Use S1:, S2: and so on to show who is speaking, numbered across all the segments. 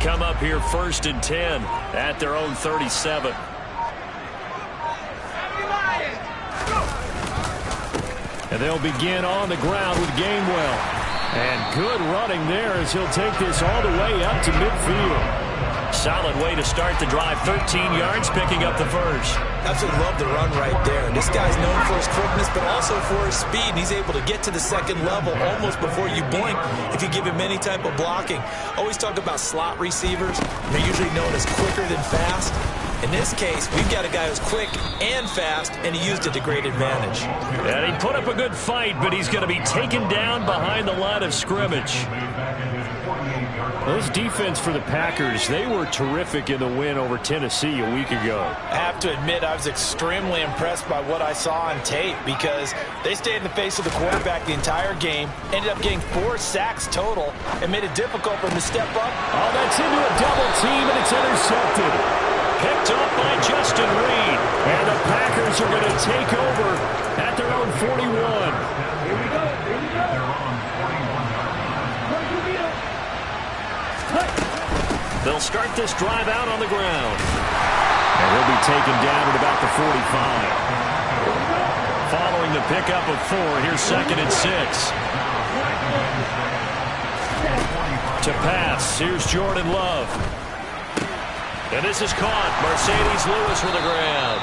S1: come up here 1st and 10 at their own 37. And they'll begin on the ground with Gainwell. And good running there as he'll take this all the way up to midfield. Solid way to start the drive. 13 yards, picking up the first.
S2: Absolutely love the run right there. This guy's known for his quickness, but also for his speed. He's able to get to the second level almost before you blink if you give him any type of blocking. Always talk about slot receivers. They're usually known as quicker than fast. In this case, we've got a guy who's quick and fast, and he used it to great advantage.
S1: And he put up a good fight, but he's going to be taken down behind the line of scrimmage. This defense for the Packers, they were terrific in the win over Tennessee a week ago.
S3: I have to admit, I was extremely impressed by what I saw on tape because they stayed in the face of the quarterback the entire game, ended up getting 4 sacks total, and made it difficult for him to step up.
S1: Oh, that's into a double team, and it's intercepted. Picked up by Justin Reed. And the Packers are going to take over at their own 41. Here we go. They'll start this drive out on the ground. And he'll be taken down at about the 45. Following the pickup of 4, here's 2nd and 6. To pass, here's Jordan Love. And this is caught. Mercedes Lewis for the ground.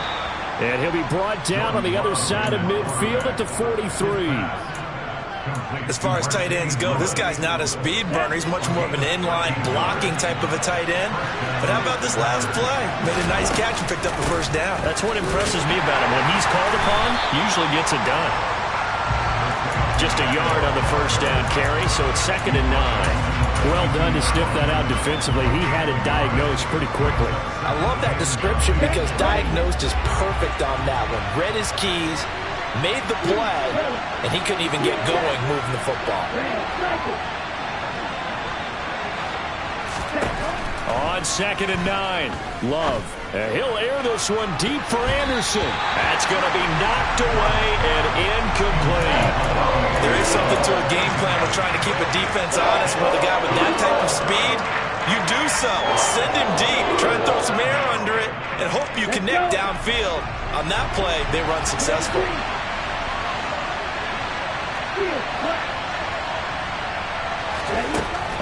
S1: And he'll be brought down on the other side of midfield at the 43.
S2: As far as tight ends go, this guy's not a speed burner. He's much more of an inline blocking type of a tight end. But how about this last play? Made a nice catch and picked up the first down.
S1: That's what impresses me about him. When he's called upon, usually gets it done. Just a yard on the first down carry, so it's 2nd and 9. Well done to sniff that out defensively. He had it diagnosed pretty quickly.
S3: I love that description because diagnosed is perfect on that one. Read his keys, made the play, and he couldn't even get going moving the football.
S1: On 2nd and 9, Love. He'll air this one deep for Anderson. That's going to be knocked away and incomplete.
S2: There is something to a game plan with trying to keep a defense honest with a guy with that type of speed. You do so. Send him deep. Try and throw some air under it and hope you connect downfield. On that play, they run successfully.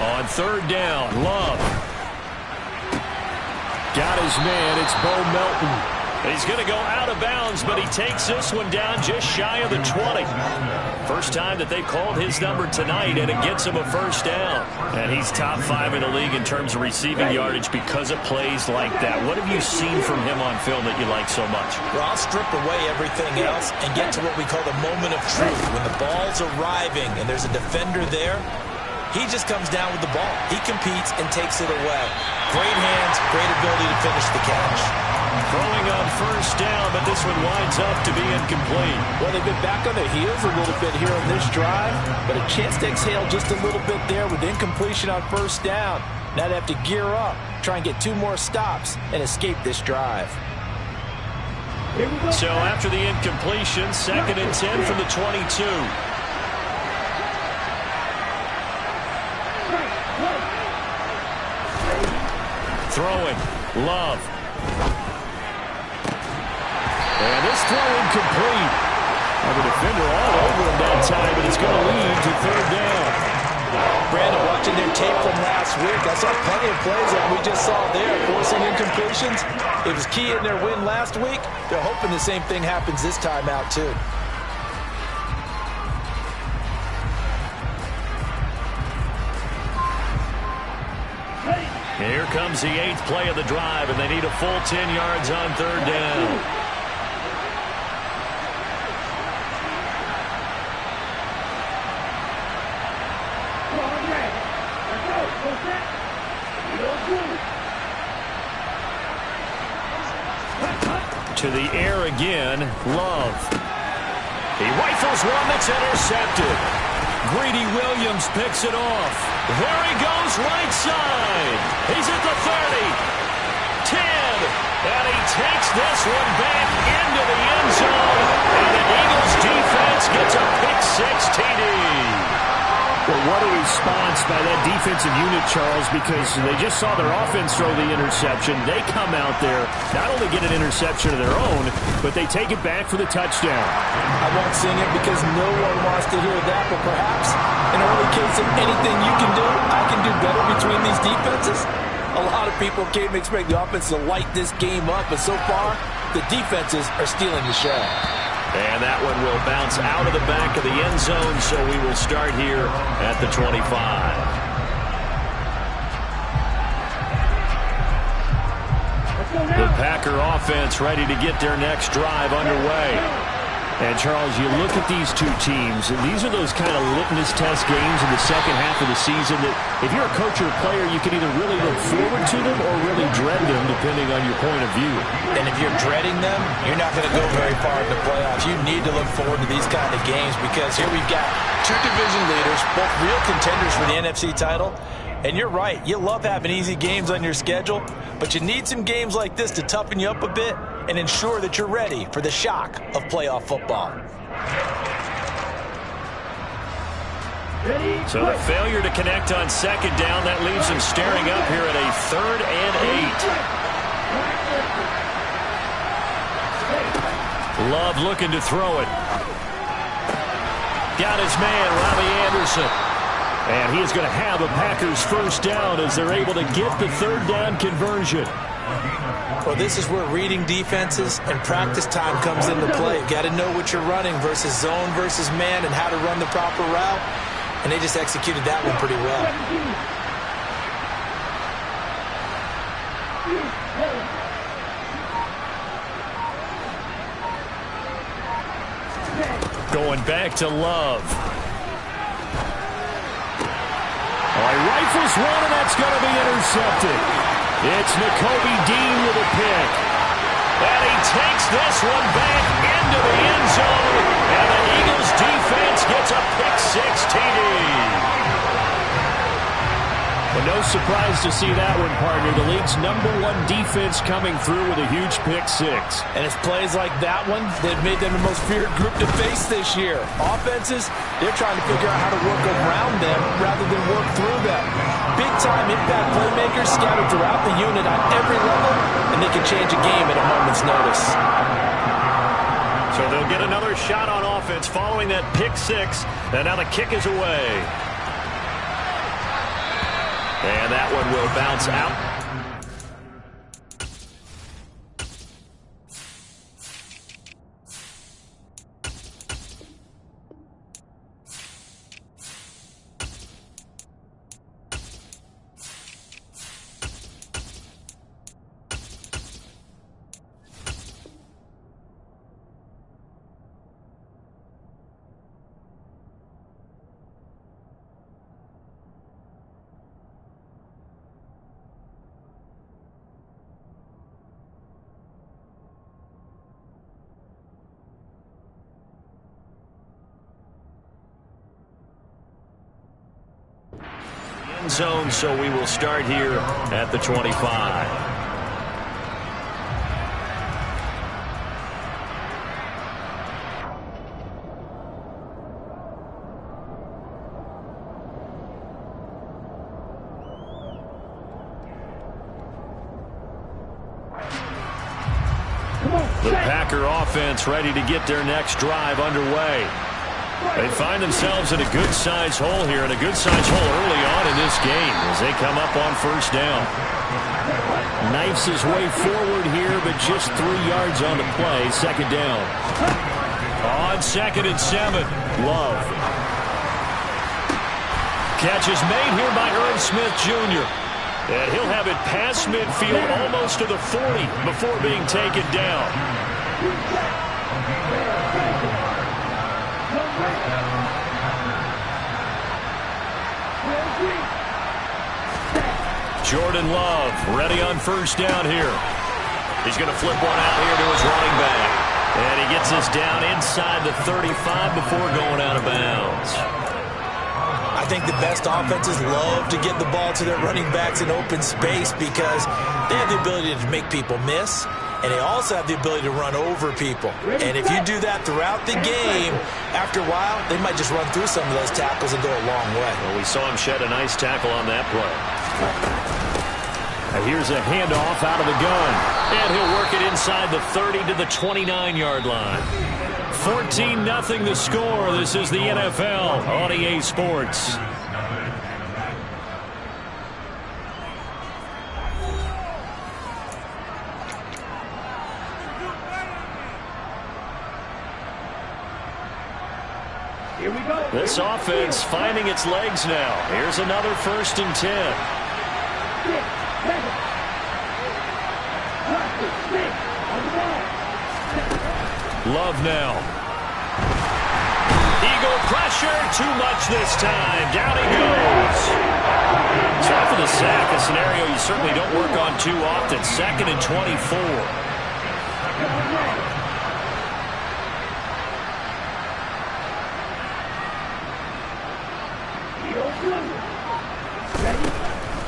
S1: On 3rd down, Love. Got his man. It's Bo Melton. He's going to go out of bounds, but he takes this one down just shy of the 20. First time that they've called his number tonight, and it gets him a first down. And he's top 5 in the league in terms of receiving yardage because of plays like that. What have you seen from him on film that you like so much?
S2: Well, I'll strip away everything else and get to what we call the moment of truth. When the ball's arriving and there's a defender there, he just comes down with the ball. He competes and takes it away. Great hands, great ability to finish the catch.
S1: Throwing on first down, but this one winds up to be incomplete.
S3: Well, they've been back on their heels a little bit here on this drive, but a chance to exhale just a little bit there with incompletion on first down. Now they have to gear up, try and get 2 more stops, and escape this drive.
S1: So after the incompletion, 2nd and 10 from the 22. Throwing, Love. And this throw incomplete. And the defender all over him that time, but it's going to lead to 3rd down.
S3: Brandon, watching their tape from last week, I saw plenty of plays like we just saw there, forcing incompletions. It was key in their win last week. They're hoping the same thing happens this time out, too.
S1: Here comes the 8th play of the drive, and they need a full 10 yards on 3rd down. To the air again, Love. He rifles one that's intercepted. Greedy Williams picks it off. There he goes, right side. He's at the 30, 10, and he takes this one back into the end zone, and the Eagles defense gets a pick-6 TD.
S3: Well,
S1: what a response by that defensive unit, Charles, because they just saw their offense throw the interception. They come out there, not only get an interception of their own, but they take it back for the touchdown.
S3: I won't sing it because no one wants to hear that, but perhaps in an early case of anything you can do, I can do better between these defenses. A lot of people came to expect the offense to light this game up, but so far, the defenses are stealing the show.
S1: And that one will bounce out of the back of the end zone, so we will start here at the 25. The Packer offense ready to get their next drive underway. And, Charles, you look at these two teams, and these are those kind of litmus test games in the second half of the season that if you're a coach or a player, you can either really look forward to them or really dread them, depending on your point of view.
S2: And if you're dreading them, you're not going to go very far in the playoffs. You need to look forward to these kind of games because here we've got two division leaders, both real contenders for the NFC title. And you're right, you love having easy games on your schedule, but you need some games like this to toughen you up a bit and ensure that you're ready for the shock of playoff football.
S1: So the failure to connect on second down, that leaves him staring up here at a 3rd and 8. Love looking to throw it. Got his man, Robbie Anderson. And he is going to have a Packers first down as they're able to get the 3rd down conversion.
S2: Well, this is where reading defenses and practice time comes into play. You got to know what you're running versus zone versus man and how to run the proper route. And they just executed that one pretty well.
S1: Going back to Love. Rifles one, and that's going to be intercepted. It's Nakobe Dean with a pick. And he takes this one back into the end zone. And the Eagles defense gets a pick-6 TD. Well, no surprise to see that one, partner. The league's #1 defense coming through with a huge pick-6.
S3: And it's plays like that one that made them the most feared group to face this year. Offenses, they're trying to figure out how to work around them rather than work through them. Big-time impact playmakers scattered throughout the unit on every level, and they can change a game at a moment's notice.
S1: So they'll get another shot on offense following that pick-6, and now the kick is away. And that one will bounce out. Zone, so we will start here at the 25. The Packer offense ready to get their next drive underway. They find themselves in a good-sized hole here, and a good-sized hole early on in this game as they come up on first down. Knifes his way forward here, but just 3 yards on the play. Second down. On 2nd and 7, Love. Catch is made here by Irv Smith Jr. And he'll have it past midfield almost to the 40 before being taken down. Jordan Love ready on first down here. He's going to flip one out here to his running back. And he gets us down inside the 35 before going out of bounds.
S2: I think the best offenses love to get the ball to their running backs in open space because they have the ability to make people miss. and they also have the ability to run over people. And if you do that throughout the game, after a while, they might just run through some of those tackles and go a long way.
S1: Well, we saw him shed a nice tackle on that play. And here's a handoff out of the gun. And he'll work it inside the 30 to the 29-yard line. 14-0 the score. This is the NFL on EA Sports.
S4: Here we go.
S1: This offense finding its legs now. Here's another 1st and 10. Love now. Eagle pressure, too much this time. Down he goes. So after the sack, a scenario you certainly don't work on too often. 2nd and 24.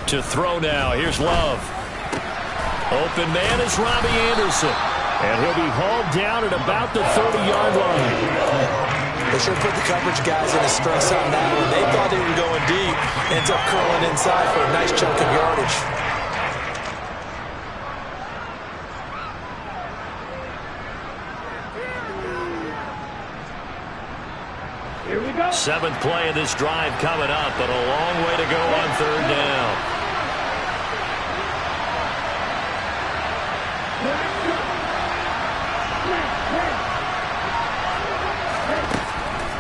S1: To throw now. Here's Love. Open man is Robbie Anderson. And he'll be hauled down at about the 30-yard line.
S2: They sure put the coverage guys in a stress on that one. They thought they were going deep. Ends up curling inside for a nice chunk of yardage.
S4: Here we go.
S1: 7th play of this drive coming up, but a long way to go on 3rd down.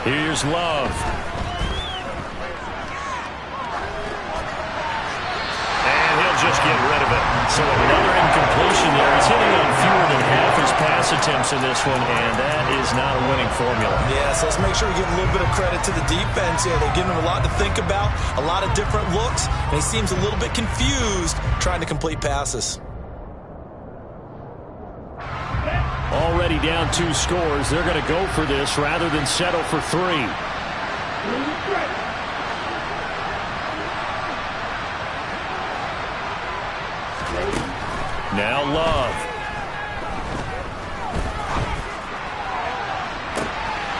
S1: Here's Love. And he'll just get rid of it. So another incompletion there. He's hitting on fewer than half his pass attempts in this one, and that is not a winning formula.
S2: Yeah, so let's make sure we give a little bit of credit to the defense here. They're giving him a lot to think about, a lot of different looks, and he seems a little bit confused trying to complete passes.
S1: Already down 2 scores. They're going to go for this rather than settle for 3. Now Love.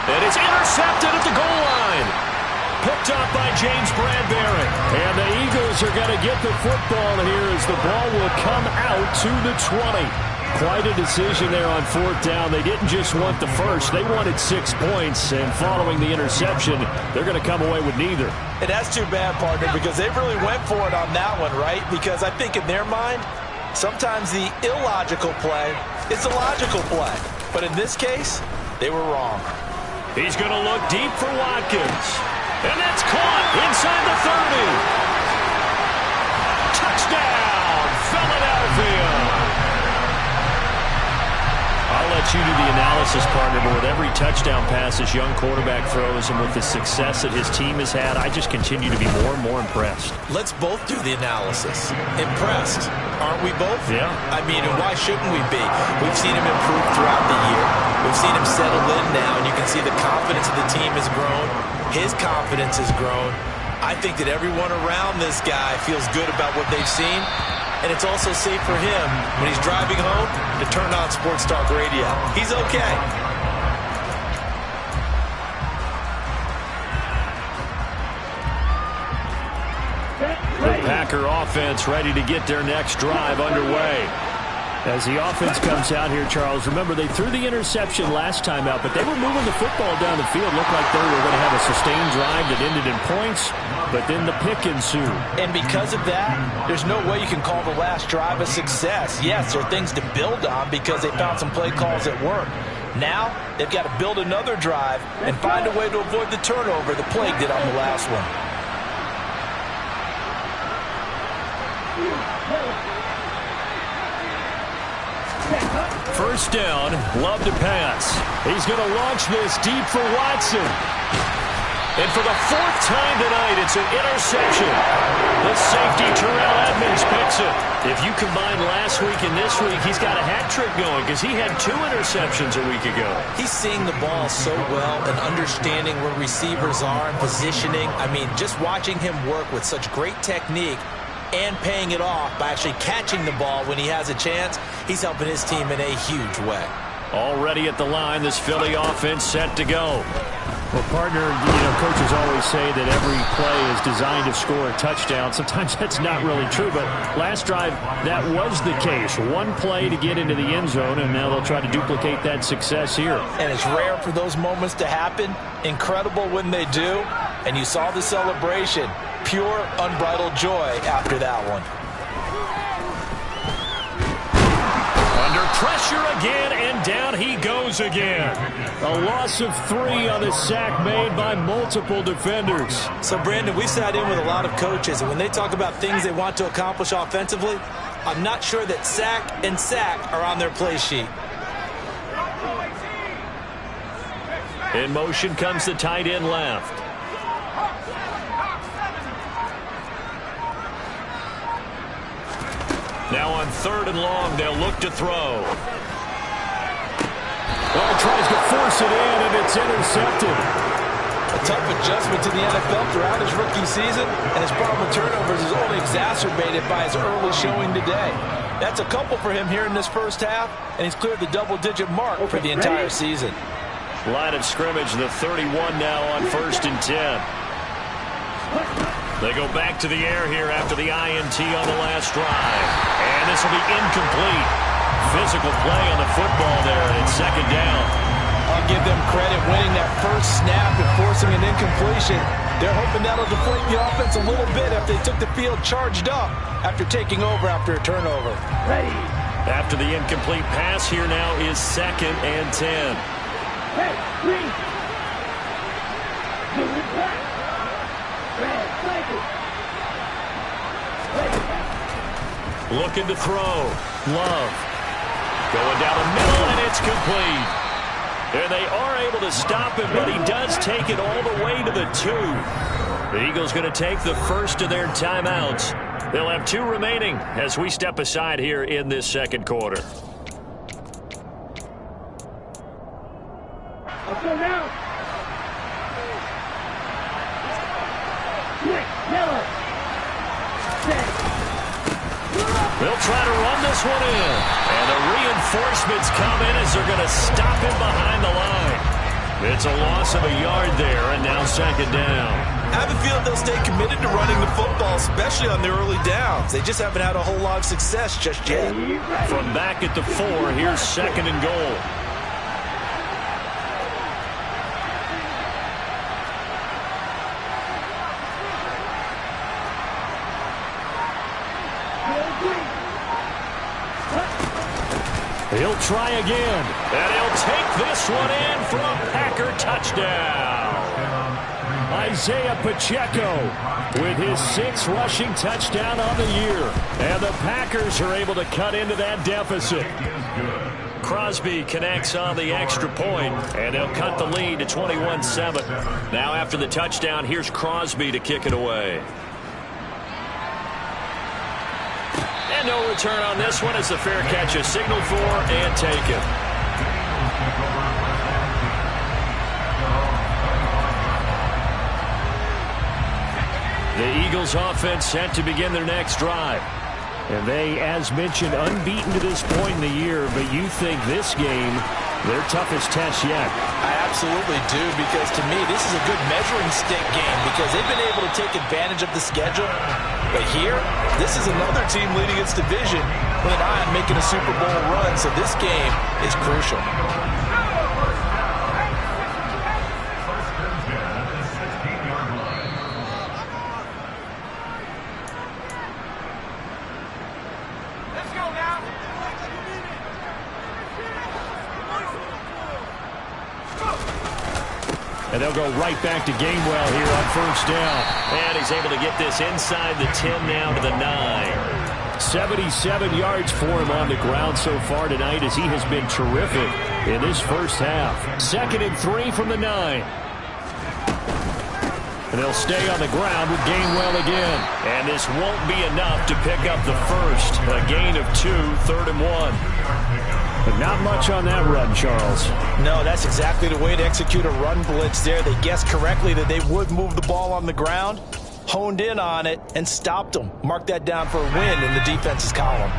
S1: And it's intercepted at the goal line. Picked up by James Bradbury. And the Eagles are going to get the football here as the ball will come out to the 20. Quite a decision there on 4th down. They didn't just want the first. They wanted 6 points, and following the interception, they're going to come away with neither.
S2: And that's too bad, partner, because they really went for it on that one, right? Because I think in their mind, sometimes the illogical play is the logical play. But in this case, they were wrong.
S1: He's going to look deep for Watkins. And that's caught inside the 30. Touchdown, Philadelphia. I'll let you do the analysis, partner, but with every touchdown pass this young quarterback throws and with the success that his team has had, I just continue to be more and more impressed.
S2: Let's both do the analysis. Impressed, aren't we both?
S1: Yeah.
S2: I mean, and why shouldn't we be? We've seen him improve throughout the year. We've seen him settle in now, and you can see the confidence of the team has grown. His confidence has grown. I think that everyone around this guy feels good about what they've seen. And it's also safe for him when he's driving home to turn on Sports Talk Radio. He's okay.
S1: The Packer offense ready to get their next drive underway. As the offense comes out here, Charles, remember they threw the interception last time out, but they were moving the football down the field. Looked like they were going to have a sustained drive that ended in points, but then the pick ensued.
S3: And because of that, there's no way you can call the last drive a success. Yes, there are things to build on because they found some play calls that work. Now, they've got to build another drive and find a way to avoid the turnover the plague did on the last one.
S1: First down, Love to pass. He's going to launch this deep for Watson. And for the 4th time tonight, it's an interception. The safety, Terrell Edmonds, picks it. If you combine last week and this week, he's got a hat trick going because he had 2 interceptions a week ago.
S2: He's seeing the ball so well and understanding where receivers are and positioning. I mean, just watching him work with such great technique and paying it off by actually catching the ball when he has a chance. He's helping his team in a huge way.
S1: Already at the line, this Philly offense set to go.
S5: Well, partner, coaches always say that every play is designed to score a touchdown. Sometimes that's not really true, but last drive, that was the case. One play to get into the end zone, and now they'll try to duplicate that success here.
S3: And it's rare for those moments to happen. Incredible when they do. And you saw the celebration. Pure, unbridled joy after that one.
S1: Under pressure again, and down he goes again.
S5: A loss of 3 on the sack made by multiple defenders.
S2: So, Brandon, we sat in with a lot of coaches, and when they talk about things they want to accomplish offensively, I'm not sure that sack and sack are on their play sheet.
S1: In motion comes the tight end left. Now on 3rd and long, they'll look to throw.
S5: Well, tries to force it in, and it's intercepted.
S3: A tough adjustment to the NFL throughout his rookie season, and his problem with turnovers is only exacerbated by his early showing today. That's a couple for him here in this first half, and he's cleared the double-digit mark for the entire season.
S1: Line of scrimmage, the 31 now on 1st and 10. They go back to the air here after the INT on the last drive. And this will be incomplete. Physical play on the football there, and it's 2nd down.
S3: I'll give them credit winning that first snap and forcing an incompletion. They're hoping that'll deflate the offense a little bit if they took the field charged up after taking over after a turnover.
S4: Ready.
S1: After the incomplete pass, here now is 2nd and 10.
S4: Hey, green. Give it back. Red, blanket.
S1: Looking to throw. Love. Going down the middle, and it's complete. And they are able to stop him, but he does take it all the way to the 2. The Eagles going to take the first of their timeouts. They'll have 2 remaining as we step aside here in this 2nd quarter.
S4: Let's go now. Quick, yellow. Set.
S1: They'll try to run this one in. And the reinforcements come in as they're going to stop him behind the line. It's a loss of a yard there, and now 2nd down.
S2: I have a feeling they'll stay committed to running the football, especially on their early downs. They just haven't had a whole lot of success just yet.
S1: From back at the 4, here's 2nd and goal. He'll try again, and he'll take this one in for a Packer touchdown. Isaiah Pacheco with his 6th rushing touchdown on the year. And the Packers are able to cut into that deficit. Crosby connects on the extra point, and they'll cut the lead to 21-7. Now after the touchdown, here's Crosby to kick it away. And no return on this one as the fair catch is signaled for and taken. The Eagles offense set to begin their next drive.
S5: And they, as mentioned, unbeaten to this point in the year, but you think this game, their toughest test yet.
S3: I absolutely do, because to me, this is a good measuring stick game because they've been able to take advantage of the schedule. But here, this is another team leading its division with an eye on making a Super Bowl run, so this game is crucial.
S5: And they'll go right back to Gainwell here on 1st down.
S1: And he's able to get this inside the 10 now to the 9.
S5: 77 yards for him on the ground so far tonight as he has been terrific in this first half. 2nd and 3 from the 9. And they'll stay on the ground with Gainwell again.
S1: And this won't be enough to pick up the first. A gain of 2, 3rd and 1.
S5: But not much on that run, Charles.
S3: No, that's exactly the way to execute a run blitz there. They guessed correctly that they would move the ball on the ground. honed in on it, and stopped them. Mark that down for a win in the defense's column.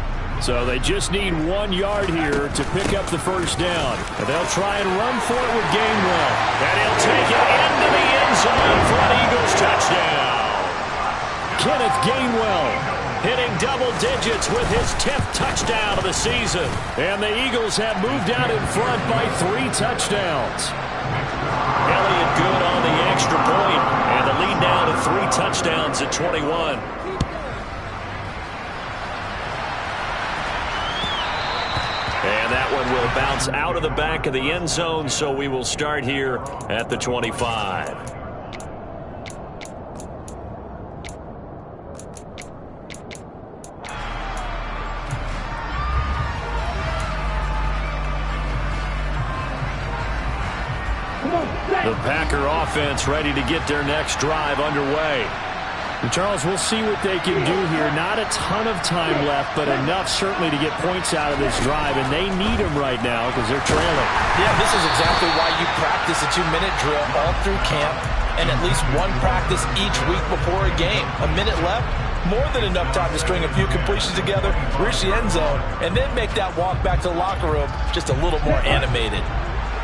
S5: So they just need 1 yard here to pick up the first down. And they'll try and run for it with Gainwell.
S1: And he'll take it into the end zone for an Eagles touchdown.
S5: Kenneth Gainwell
S1: hitting double digits with his 10th touchdown of the season.
S5: And the Eagles have moved out in front by 3 touchdowns.
S1: Elliott good on the extra point, and the lead now to 3 touchdowns at 21. And that one will bounce out of the back of the end zone, so we will start here at the 25. The Packer offense ready to get their next drive underway.
S5: And Charles, we'll see what they can do here. Not a ton of time left, but enough certainly to get points out of this drive, and they need them right now because they're trailing.
S3: Yeah, this is exactly why you practice a 2-minute drill all through camp and at least one practice each week before a game. A minute left, more than enough time to string a few completions together, reach the end zone, and then make that walk back to the locker room just a little more animated.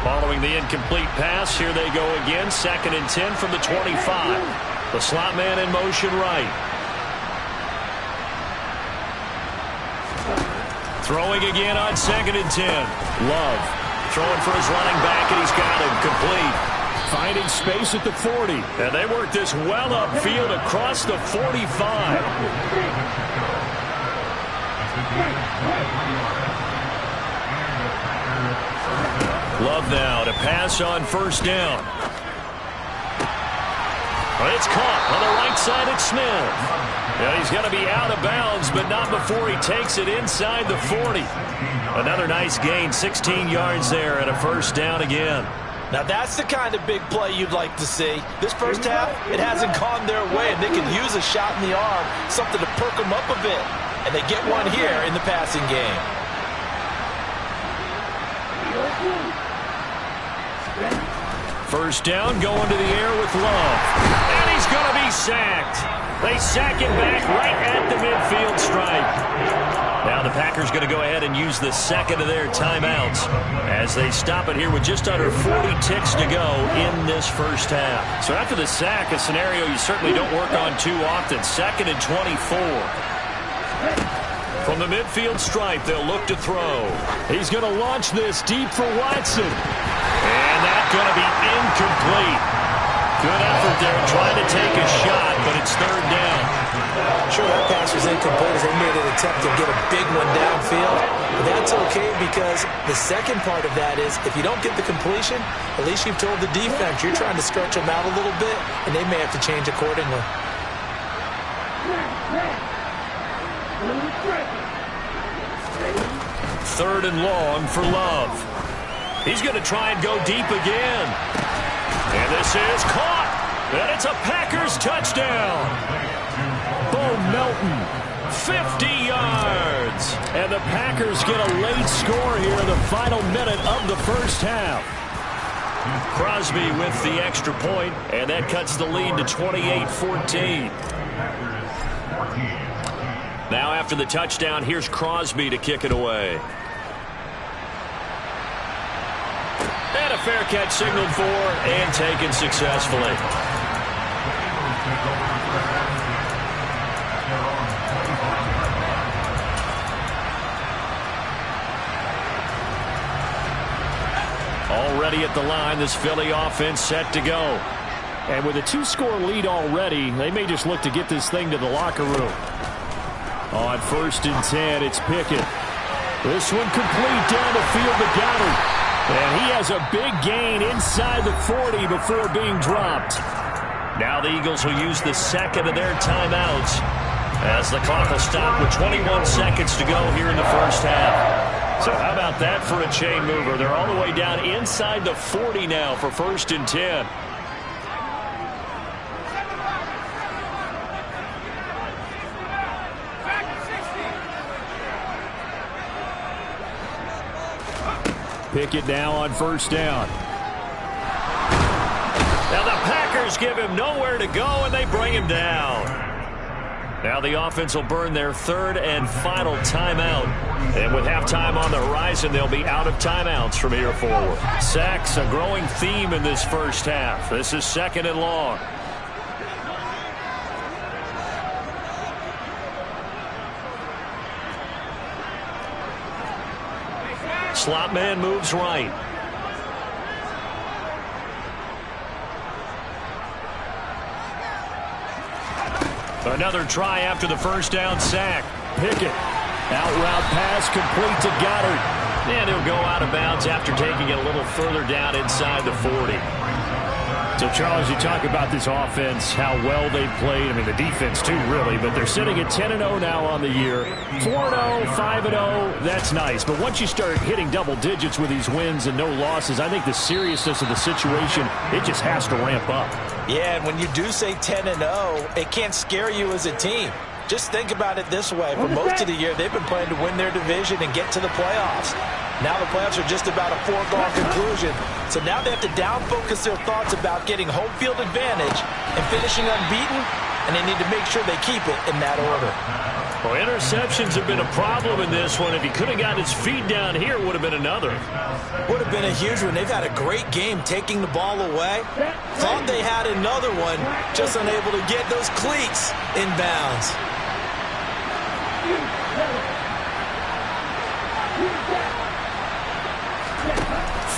S1: Following the incomplete pass, here they go again. 2nd and 10 from the 25. The slot man in motion right. Throwing again on 2nd and 10. Love throwing for his running back, and he's got him complete.
S5: Finding space at the 40.
S1: And they work this well upfield across the 45. Love now to pass on 1st down. It's caught on the right side at Smith. Now he's going to be out of bounds, but not before he takes it inside the 40. Another nice gain, 16 yards there, and a 1st down again.
S3: Now that's the kind of big play you'd like to see. This first half, it hasn't gone their way, and they could use a shot in the arm, something to perk them up a bit. And they get one here in the passing game.
S1: First down, going to the air with Love. And he's going to be sacked. They sack him back right at the midfield stripe. Now the Packers going to go ahead and use the 2nd of their timeouts as they stop it here with just under 40 ticks to go in this first half. So after the sack, a scenario you certainly don't work on too often. 2nd and 24. From the midfield stripe, they'll look to throw.
S5: He's going to launch this deep for Watson.
S1: And that's going to be incomplete. Good effort there trying to take a shot, but it's 3rd down.
S2: Sure, that pass was incomplete as they made an attempt to get a big one downfield. But that's okay because the second part of that is if you don't get the completion, at least you've told the defense you're trying to stretch them out a little bit, and they may have to change accordingly.
S1: 3rd and long for Love. He's going to try and go deep again. And this is caught. And it's a Packers touchdown.
S5: Bo Melton,
S1: 50 yards.
S5: And the Packers get a late score here in the final minute of the first half.
S1: Crosby with the extra point, and that cuts the lead to 28-14. Now after the touchdown, here's Crosby to kick it away. And a fair catch signaled for and taken successfully. Already at the line, this Philly offense set to go.
S5: And with a 2-score lead already, they may just look to get this thing to the locker room. On 1st and 10, it's Pickett. This one complete down the field to Goddard. And he has a big gain inside the 40 before being dropped.
S1: Now the Eagles will use the 2nd of their timeouts as the clock will stop with 21 seconds to go here in the first half. So how about that for a chain mover? They're all the way down inside the 40 now for 1st and 10.
S5: Pickett now on 1st down.
S1: Now the Packers Packers give him nowhere to go, and they bring him down. Now the offense will burn their third and final timeout. And with halftime on the horizon, they'll be out of timeouts from here forward. Sacks, a growing theme in this first half. This is 2nd and long. Slot man moves right. Another try after the first down sack. Pickett. Out route pass complete to Goddard. And he'll go out of bounds after taking it a little further down inside the 40. So, Charles, you talk about this offense, how well they've played. I mean, the defense, too, really. But they're sitting at 10-0 now on the year. 4-0, 5-0, that's nice. But once you start hitting double digits with these wins and no losses, I think the seriousness of the situation, it just has to ramp up.
S3: Yeah, and when you do say 10-0, it can't scare you as a team. Just think about it this way. For most of the year, they've been playing to win their division and get to the playoffs. Now the playoffs are just about a foregone conclusion. So now they have to down-focus their thoughts about getting home field advantage and finishing unbeaten, and they need to make sure they keep it in that order.
S1: Well, interceptions have been a problem in this one. If he could have got his feet down here, it would have been another.
S2: Would have been a huge one. They've had a great game taking the ball away. Thought they had another one, just unable to get those cleats in bounds.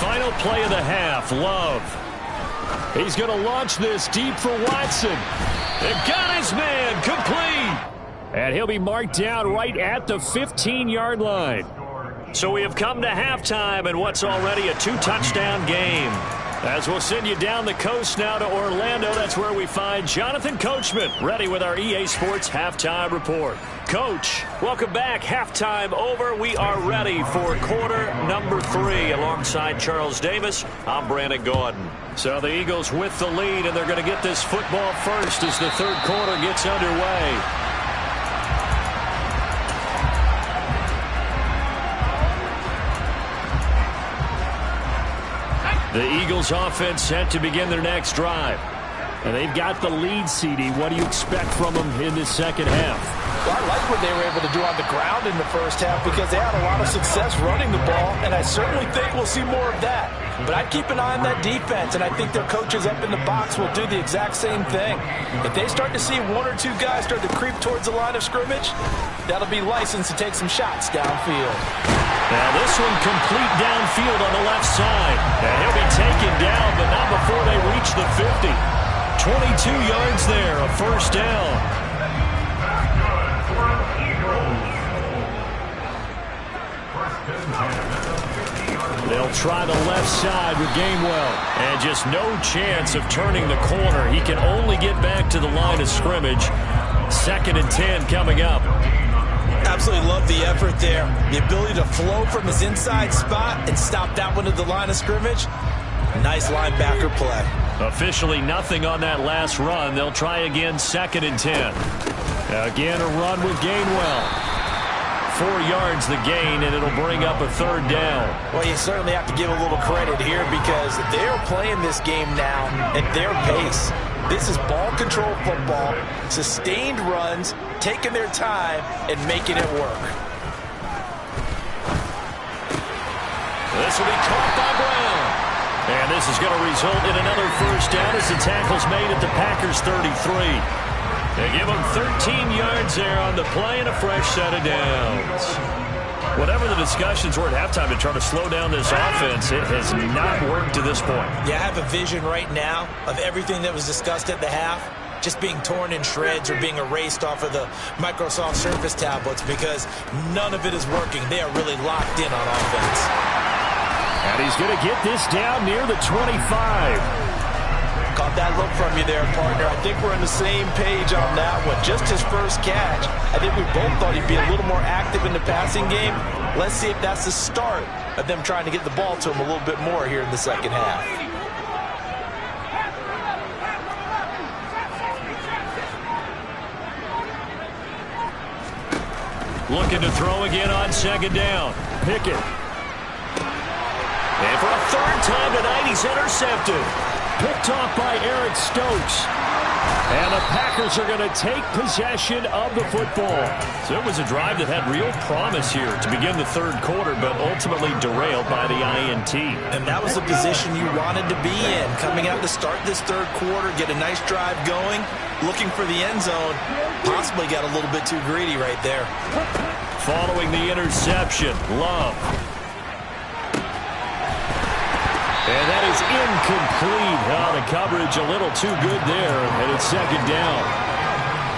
S1: Final play of the half, Love. He's going to launch this deep for Watson. They've got his man, complete. And he'll be marked down right at the 15-yard line. So we have come to halftime in what's already a 2-touchdown game. As we'll send you down the coast now to Orlando, that's where we find Jonathan Coachman, ready with our EA Sports Halftime Report. Coach, welcome back. Halftime over. We are ready for quarter number 3. Alongside Charles Davis, I'm Brandon Gordon. So the Eagles with the lead, and they're going to get this football first as the third quarter gets underway. The Eagles offense set to begin their next drive. And they've got the lead, CD. What do you expect from them in this second half?
S3: Well, I like what they were able to do on the ground in the first half because they had a lot of success running the ball, and I certainly think we'll see more of that. But I'd keep an eye on that defense, and I think their coaches up in the box will do the exact same thing. If they start to see one or two guys start to creep towards the line of scrimmage, that'll be licensed to take some shots downfield.
S1: Now this one complete downfield on the left side. And he'll be taken down, but not before they reach the 50. 22 yards there, a first down. They'll try the left side with Gainwell. And just no chance of turning the corner. He can only get back to the line of scrimmage. 2nd and 10 coming up.
S2: Absolutely love the effort there. The ability to flow from his inside spot and stop that one at the line of scrimmage. Nice linebacker play.
S1: Officially nothing on that last run. They'll try again, 2nd and 10. Again, a run with Gainwell. 4 yards the gain, and it'll bring up a third down.
S3: Well, you certainly have to give a little credit here because they're playing this game now at their pace. This is ball control football, sustained runs, taking their time, and making it work.
S1: This will be caught by Brown. And this is going to result in another first down as the tackle's made at the Packers' 33. They give them 13 yards there on the play and a fresh set of downs. Whatever the discussions were at halftime to try to slow down this offense, it has not worked to this point.
S2: Yeah, I have a vision right now of everything that was discussed at the half just being torn in shreds or being erased off of the Microsoft Surface tablets because none of it is working. They are really locked in on offense.
S5: And he's going to get this down near the 25.
S3: Caught that look from you there, partner. I think we're on the same page on that one. Just his first catch. I think we both thought he'd be a little more active in the passing game. Let's see if that's the start of them trying to get the ball to him a little bit more here in the second half.
S1: Looking to throw again on 2nd down. Pickett. And for a third time tonight, he's intercepted.
S5: Picked off by Eric Stokes. And the Packers are going to take possession of the football.
S1: So it was a drive that had real promise here to begin the third quarter, but ultimately derailed by the INT.
S2: And that was the position you wanted to be in. Coming out to start this third quarter, get a nice drive going, looking for the end zone. Possibly got a little bit too greedy right there.
S1: Following the interception, Love. And that is incomplete. Oh, the coverage a little too good there, and it's second down.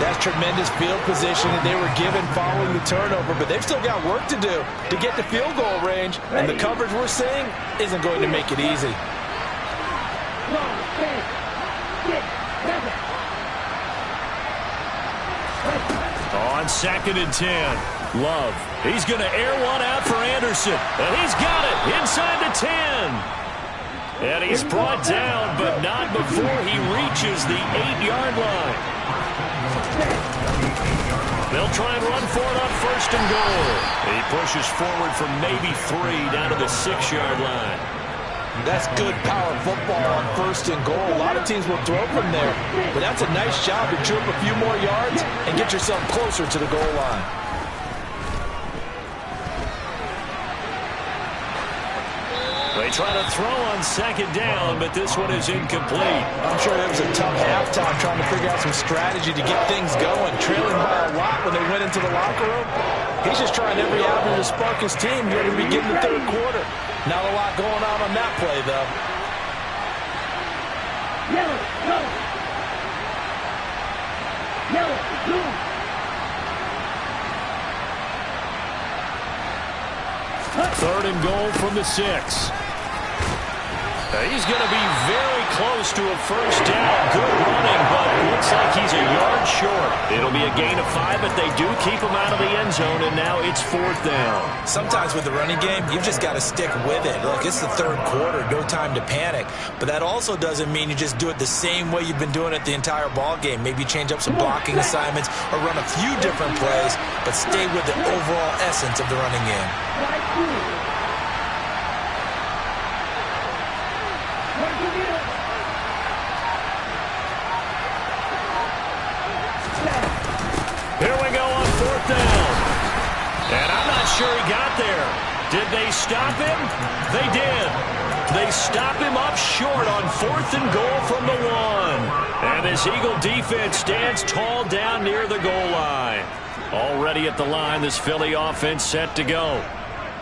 S3: That's tremendous field position that they were given following the turnover, but they've still got work to do to get to field goal range, and the coverage we're seeing isn't going to make it easy.
S1: On 2nd and 10, Love. He's going to air one out for Anderson, and he's got it inside the 10. And he's brought down, but not before he reaches the 8-yard line. They'll try and run for it on 1st and goal. He pushes forward from maybe 3 down to the 6-yard line.
S3: That's good power football on 1st and goal. A lot of teams will throw from there, but that's a nice job to chew up a few more yards and get yourself closer to the goal line.
S1: They try to throw on 2nd down, but this one is incomplete.
S3: I'm sure it was a tough halftime trying to figure out some strategy to get things going. Trailing by a lot when they went into the locker room. He's just trying every avenue to spark his team here to begin the third quarter. Not a lot going on that play, though.
S4: Yellow, go. Yellow, blue.
S1: Third and goal from the 6. He's going to be very close to a first down. Good running, but looks like he's a yard short. It'll be a gain of 5, but they do keep him out of the end zone, and now it's 4th down.
S2: Sometimes with the running game, you've just got to stick with it. Look, it's the third quarter, no time to panic. But that also doesn't mean you just do it the same way you've been doing it the entire ball game. Maybe change up some blocking assignments or run a few different plays, but stay with the overall essence of the running game.
S1: Here we go on 4th down. And I'm not sure he got there. Did they stop him? They did. They stop him up short on 4th and goal from the 1. And this Eagle defense stands tall down near the goal line. Already at the line, this Philly offense set to go.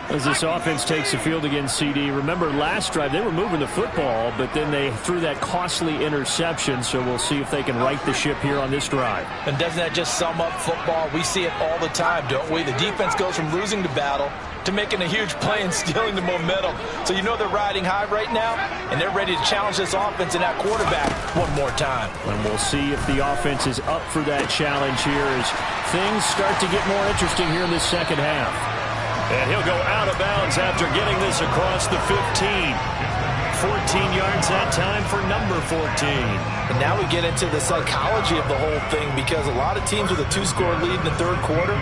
S5: As this offense takes the field against CD, remember last drive they were moving the football, but then they threw that costly interception, so we'll see if they can right the ship here on this drive.
S3: And doesn't that just sum up football? We see it all the time, don't we? The defense goes from losing the battle to making a huge play and stealing the momentum. So you know they're riding high right now, and they're ready to challenge this offense and that quarterback one more time.
S5: And we'll see if the offense is up for that challenge here as things start to get more interesting here in this second half.
S1: And he'll go out of bounds after getting this across the 15. 14 yards that time for number 14.
S3: And now we get into the psychology of the whole thing, because a lot of teams with a 2-score lead in the third quarter,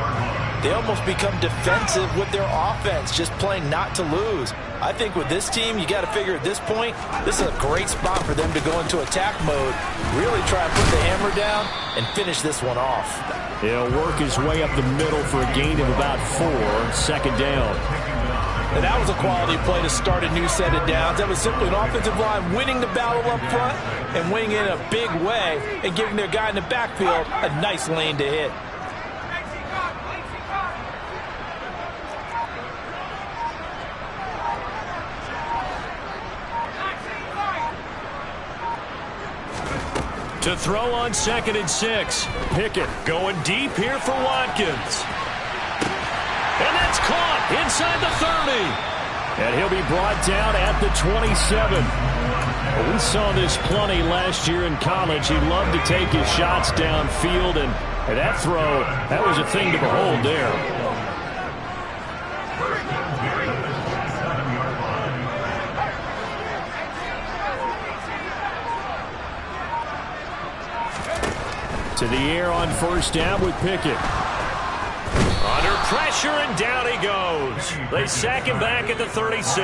S3: they almost become defensive with their offense, just playing not to lose. I think with this team, you got to figure at this point, this is a great spot for them to go into attack mode, really try and put the hammer down and finish this one off.
S5: He'll work his way up the middle for a gain of about 4, 2nd down.
S3: And that was a quality play to start a new set of downs. That was simply an offensive line winning the battle up front and winning in a big way and giving their guy in the backfield a nice lane to hit.
S1: To throw on 2nd and 6. Pickett going deep here for Watkins. And that's caught inside the 30.
S5: And he'll be brought down at the 27. We saw this plenty last year in college. He loved to take his shots downfield, and that throw, that was a thing to behold there. To the air on 1st down with Pickett.
S1: Under pressure, and down he goes. They sack him back at the 36.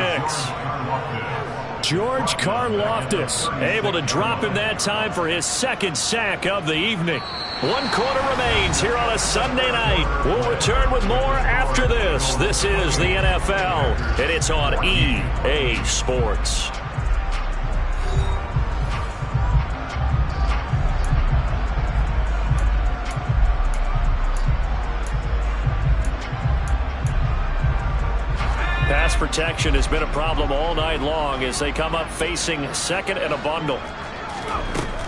S5: George Karlaftis able to drop him that time for his second sack of the evening. 1 quarter remains here on a Sunday night. We'll return with more after this. This is the NFL, and it's on EA Sports. Pass protection has been a problem all night long as they come up facing second and a bundle.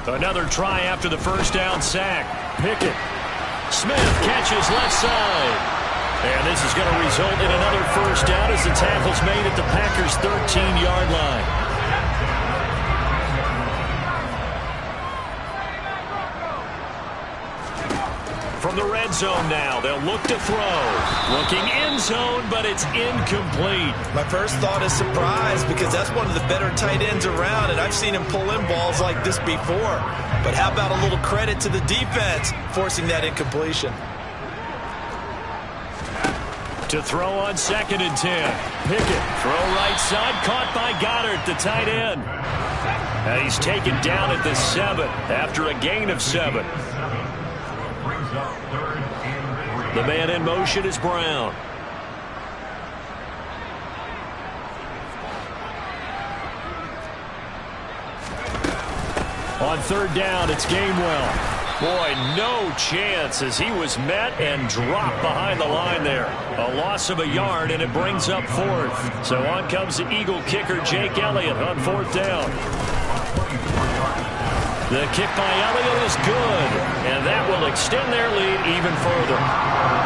S5: Another try after the first down sack. Pickett. Smith catches left side. And this is going to result in another first down as the tackle's made at the Packers' 13-yard line. From the red zone now, they'll look to throw. Looking end zone, but it's incomplete.
S2: My first thought is surprise because that's one of the better tight ends around, and I've seen him pull in balls like this before. But how about a little credit to the defense forcing that incompletion?
S1: To throw on 2nd and 10. Pickett, throw right side, caught by Goddard, the tight end. And he's taken down at the 7 after a gain of 7. The man in motion is Brown. On 3rd down, it's Gainwell. Boy, no chance as he was met and dropped behind the line there. A loss of a yard, and it brings up 4th. So on comes the Eagle kicker, Jake Elliott, on 4th down. The kick by Elliott is good, and that will extend their lead even further.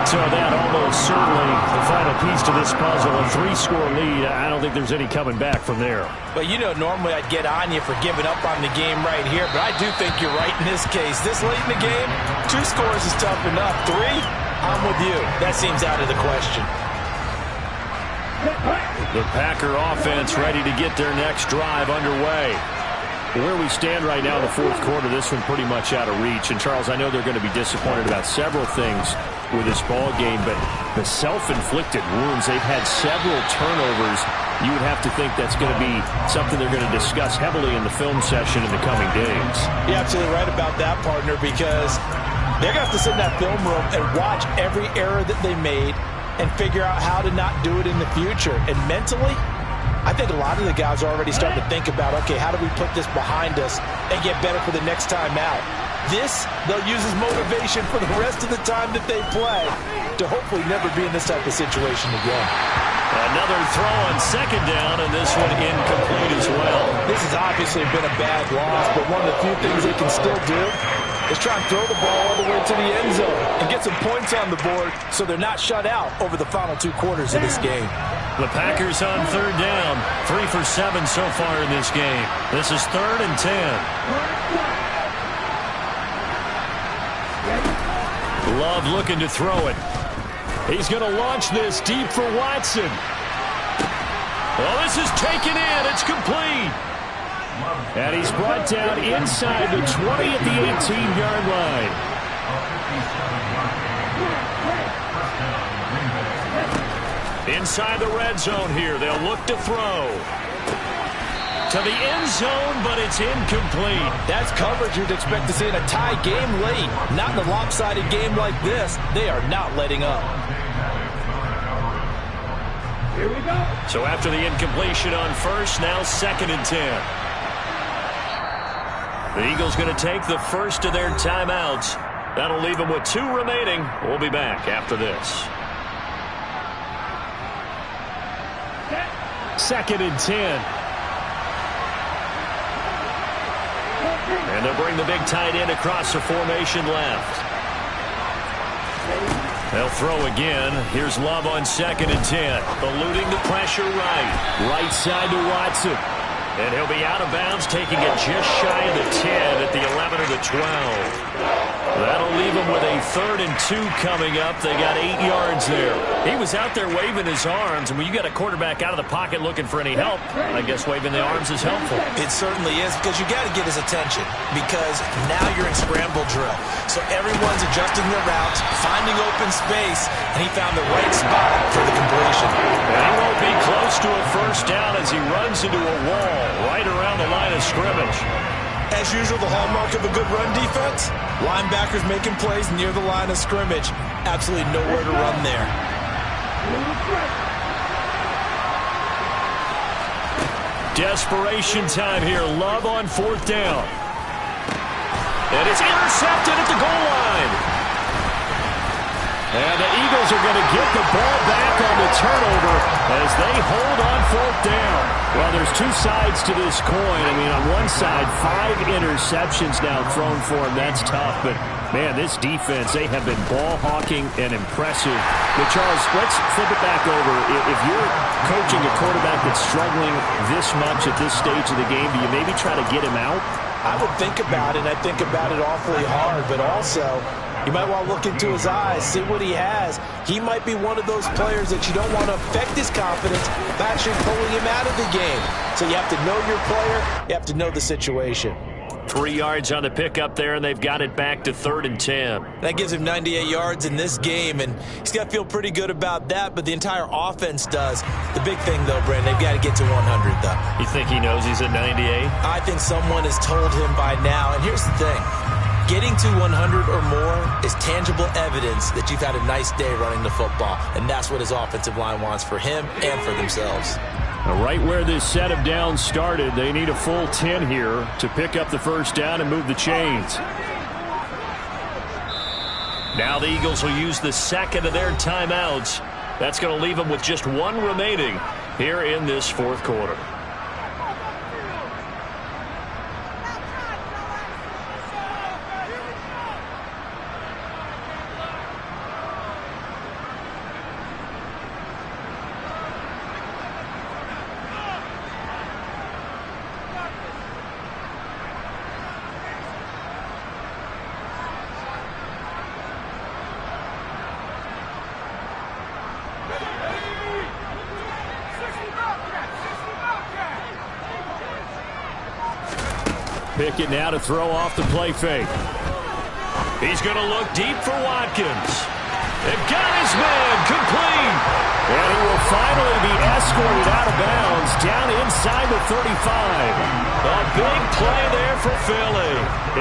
S1: So that almost certainly the final piece to this puzzle, a 3-score lead. I don't think there's any coming back from there.
S3: But you know, normally I'd get on you for giving up on the game right here, but I do think you're right in this case. This late in the game, 2 scores is tough enough. 3, I'm with you. That seems out of the question.
S1: The Packer offense ready to get their next drive underway.
S5: Where we stand right now in the 4th quarter, this one pretty much out of reach. And, Charles, I know they're going to be disappointed about several things with this ball game, but the self-inflicted wounds, they've had several turnovers. You would have to think that's going to be something they're going to discuss heavily in the film session in the coming days.
S3: You're absolutely right about that, partner, because they're going to have to sit in that film room and watch every error that they made and figure out how to not do it in the future. And mentally, I think a lot of the guys are already starting to think about, okay, how do we put this behind us and get better for the next time out? This, they'll use as motivation for the rest of the time that they play to hopefully never be in this type of situation again.
S1: Another throw on 2nd down, and this one incomplete as well.
S3: This has obviously been a bad loss, but one of the few things they can still do is try and throw the ball all the way to the end zone and get some points on the board so they're not shut out over the final 2 quarters of this game.
S1: The Packers on 3rd down, 3 for 7 so far in this game. This is 3rd and 10. Love looking to throw it. He's going to launch this deep for Watson. Well, this is taken in. It's complete.
S5: And he's brought down inside the 20 at the 18-yard line.
S1: Inside the red zone here. They'll look to throw. To the end zone, but it's incomplete.
S3: That's coverage you'd expect to see in a tie game late. Not in a lopsided game like this. They are not letting up.
S4: Here we go.
S1: So after the incompletion on 1st, now 2nd and 10. The Eagles going to take the first of their timeouts. That'll leave them with 2 remaining. We'll be back after this.
S5: 2nd and 10.
S1: And they'll bring the big tight end across the formation left. They'll throw again. Here's Love on 2nd and 10. Eluding the pressure right. Right side to Watson. And he'll be out of bounds, taking it just shy of the 10 at the 11 or the 12. That'll leave them with a 3rd and 2 coming up. They got 8 yards there. He was out there waving his arms, and when you got a quarterback out of the pocket looking for any help, I guess waving the arms is helpful.
S2: It certainly is, because you got to get his attention, because now you're in scramble drill. So everyone's adjusting their routes, finding open space, and he found the right spot for the completion.
S1: And he won't be close to a first down as as he runs into a wall right around the line of scrimmage.
S2: As usual, the hallmark of a good run defense, linebackers making plays near the line of scrimmage. Absolutely nowhere to run there.
S1: Desperation time here. Love on 4th down. And it's intercepted at the goal line. And the Eagles are going to get the ball back on the turnover as they hold on 4th down. Well, there's two sides to this coin. I mean, on one side, 5 interceptions now thrown for him. That's tough. But, man, this defense, they have been ball hawking and impressive. But, Charles, let's flip it back over. If you're coaching a quarterback that's struggling this much at this stage of the game, do you maybe try to get him out?
S3: I would think about it, and I think about it awfully hard, but also you might want to look into his eyes, see what he has. He might be one of those players that you don't want to affect his confidence by actually pulling him out of the game. So you have to know your player, you have to know the situation.
S1: 3 yards on the pickup there, and they've got it back to 3rd and 10.
S2: That gives him 98 yards in this game, and he's got to feel pretty good about that, but the entire offense does. The big thing, though, Brandon, they've got to get to 100, though.
S1: You think he knows he's at 98?
S2: I think someone has told him by now, and here's the thing. Getting to 100 or more is tangible evidence that you've had a nice day running the football, and that's what his offensive line wants for him and for themselves.
S5: Right where this set of downs started, they need a full 10 here to pick up the first down and move the chains.
S1: Now the Eagles will use the second of their timeouts. That's going to leave them with just 1 remaining here in this 4th quarter.
S5: Pickett now to throw off the play fake.
S1: He's going to look deep for Watkins. They've got his man complete.
S5: And he will finally be escorted out of bounds down inside the 35.
S1: A big play there for Philly.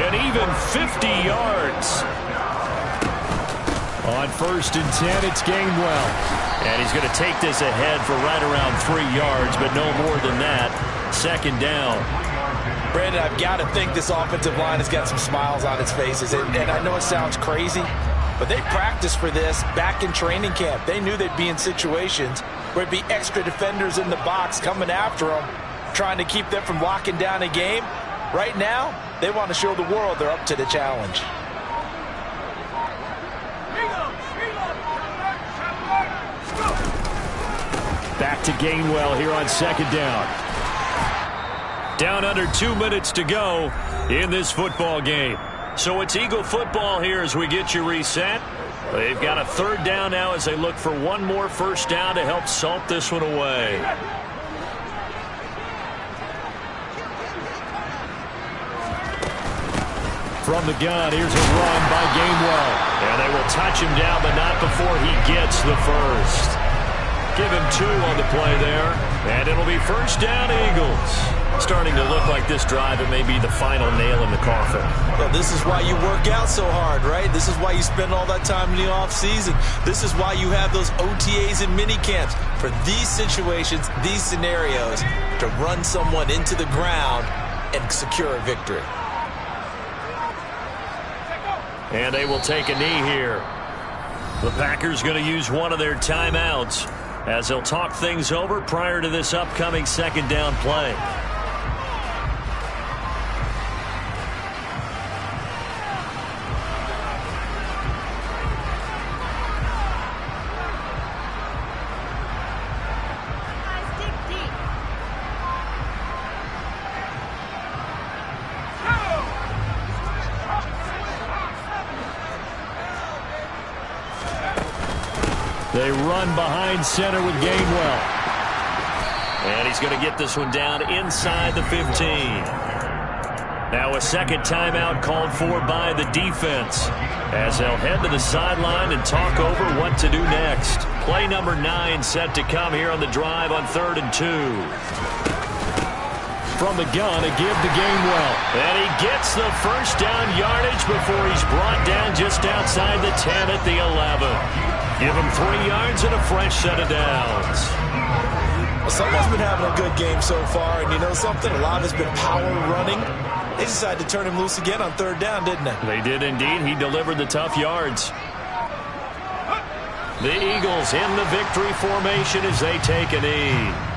S1: And even 50 yards.
S5: On 1st and 10, it's Gainwell.
S1: And he's going to take this ahead for right around 3 yards, but no more than that. 2nd down.
S3: Brandon, I've got to think this offensive line has got some smiles on its faces. And I know it sounds crazy, but they practiced for this back in training camp. They knew they'd be in situations where there'd be extra defenders in the box coming after them, trying to keep them from locking down a game. Right now, they want to show the world they're up to the challenge.
S5: Back to Gainwell here on 2nd down.
S1: Down under 2 minutes to go in this football game. So it's Eagle football here as we get you reset. They've got a 3rd down now as they look for 1 more first down to help salt this one away.
S5: From the gun, here's a run by Gainwell.
S1: And they will touch him down, but not before he gets the first. Give him 2 on the play there. And it'll be first down, Eagles. Starting to look like this drive, it may be the final nail in the coffin.
S2: Well, this is why you work out so hard, right? This is why you spend all that time in the offseason. This is why you have those OTAs and mini camps for these situations, these scenarios, to run someone into the ground and secure a victory.
S1: And they will take a knee here. The Packers going to use one of their timeouts as they'll talk things over prior to this upcoming 2nd down play.
S5: They run behind center with Gainwell.
S1: And he's going to get this one down inside the 15. Now a 2nd timeout called for by the defense as they'll head to the sideline and talk over what to do next. Play number 9 set to come here on the drive on 3rd and 2. From the gun, a give to Gainwell. And he gets the first down yardage before he's brought down just outside the 10 at the 11. Give him 3 yards and a fresh set of downs.
S2: Well, someone's been having a good game so far, and you know something? A lot of it's been power running. They decided to turn him loose again on 3rd down, didn't they?
S1: They did indeed. He delivered the tough yards. The Eagles in the victory formation as they take a knee.